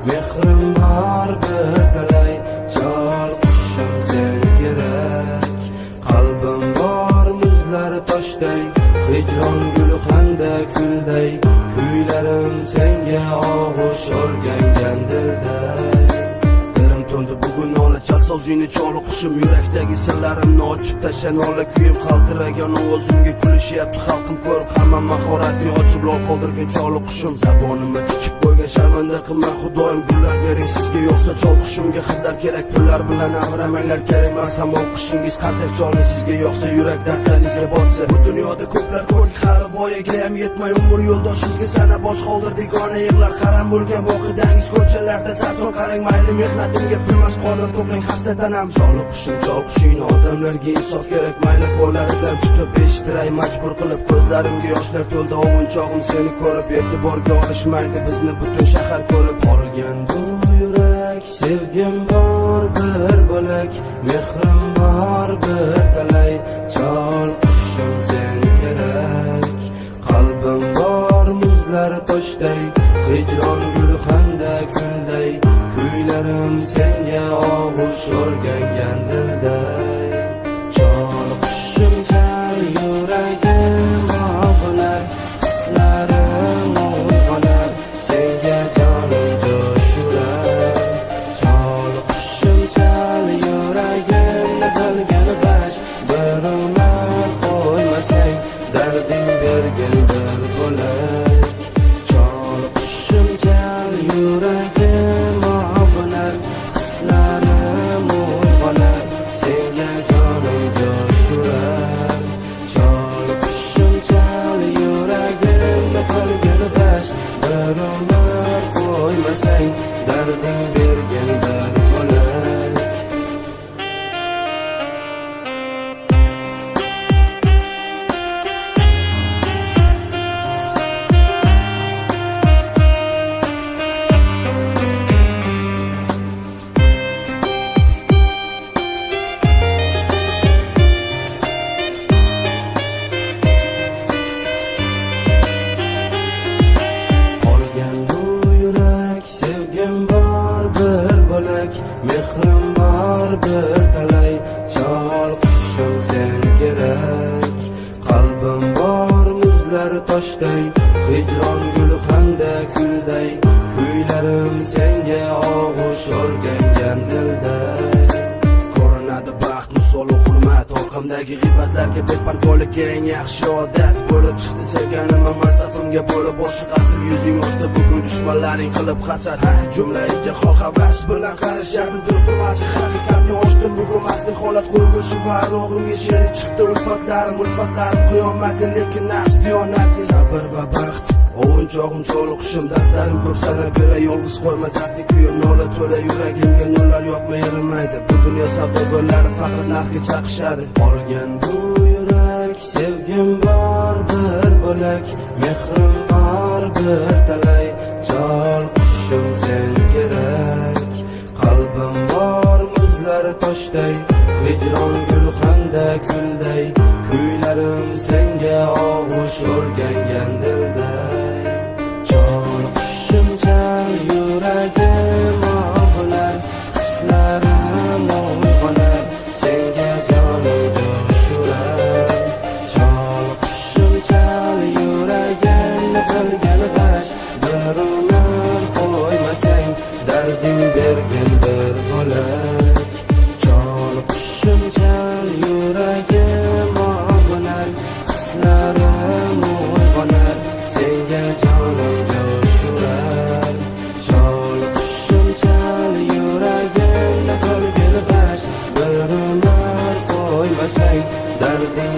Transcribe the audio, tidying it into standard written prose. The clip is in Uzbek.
mehrim bor bir talay. Chol qushim sen kerak, qalbim bor muzlar toshday, hijron guli xanda kulday, kuylarim senga og'ush o'rgangan dilday. Dilim to'ldi bugun ola chalsa o'zingni chol qushim, yurakdagi sirlarimni ochib tasha nola kuyim qaltiragan ovozimga kulishyapti xalqim ko'rib, hamma mahoratni ochib lol qoldirgan chol qushim. Zabonimni tikib qo'ygan sharmanda qilma xudoyim, gullar bering sizga yo'qsa chol qushimga xatlar kerak, pullar bilan avramanglar kerak emas. Hamon qishingiz qancha cholni sizga yo'qsa yurak dardlaringizga botsa. Bu dunyoda ko'plar ko'rdik hali voyaga ham yetmay umr yo'ldoshingizga sana bosh qoldirdik, ona yig'lar qaram bo'lgan voqedangiz ko'chalarda sarson qarang, mayli mehnatimga pulmas qolib to'plang hasratan ham. Chol qushing odamlarga insof kerak, mayli qo'llaridan tutib eshittiray majbur qilib, ko'zlarimga yoshlar to'ldi ovunchog'im seni ko'rib, e'tiborga olishmaydi bizni butun shahar ko'rib. Qolgan bu yurak sevgim bor bir bo'lak, mehrim bor bir talay. Chol qushim sen kerak, qalbim bor muzlar toshday, hijron guli xanda kulday, kuylarim senga og'ush o'rgangan dilday. Chol qushim chal yuragim og'unar, hislarim uyg'onar, senga jonim jo'shurar. Chol qushim chal yuragimni qilgan g'ash, bir umr qo'ymasang darding bergin bir bo'lak. Chol qushim chal yuragim og'unar, hislarim uyg'onar, senga jonim jo'shurar. Chol qushim chal yuragimni qilgan g'ash, bir umr qo'ymasang darding bergin bir bo'lak. Qolgan bu yurak sevgim bor bir bo'lak, mehrim bor bir talay. Chol qushim sen kerak, qalbim bor muzlar toshday, hijron guli xanda kulday, kuylarim senga og'ush o'rgangan dilday. Ko'rinadi baxt misoli hurmat, orqamdagi g'iybatlarga beparvolik eng yaxshi odat bo'lib chiqdi. Sevganim masafimga bo'lib boshqa asl yuzing ochdi, bugun dushmanlaring qilib hasad. Jumla jahon havas bilan qarashardi do'stim, achiq haqiqatni ochdim bugun maqtli holat qo'yguchi varog'imga sherik chiqdi. Ulfatlarim qiyomatga, lekin nafs diyonatli sabr va baxt. Ovunchog'im chol qushim, dardlarim ko'p sana beray, yolg'iz qo'yma dardli kuyim, nola to'la yuragimga nurlar yoqmay erimaydi. Bu dunyo savdogarlari faqat narxga chaqishadi. Qolgan bu yurak sevgim bor bir bo'lak, mehrim bor bir talay. Chol qushim sen kerak, qalbim bor muzlar toshday, hijron guli xanda kulday, kuylarim senga og'ush o'rgangan dilday. Chol qushim chal yuragim og'unar, hislarim uyg'onar, senga jonim jo'shurar. Chol qushim chal yuragimni qilgan g'ash, bir umr qo'ymasang darding bergin bir bo'lak. Chol qushim chal yuragim og'unar, hislarim uyg'onar, senga jonim jo'shurar. Chol qushim chal yuragimni qilgan g'ash, bir umr qo'ymasang darding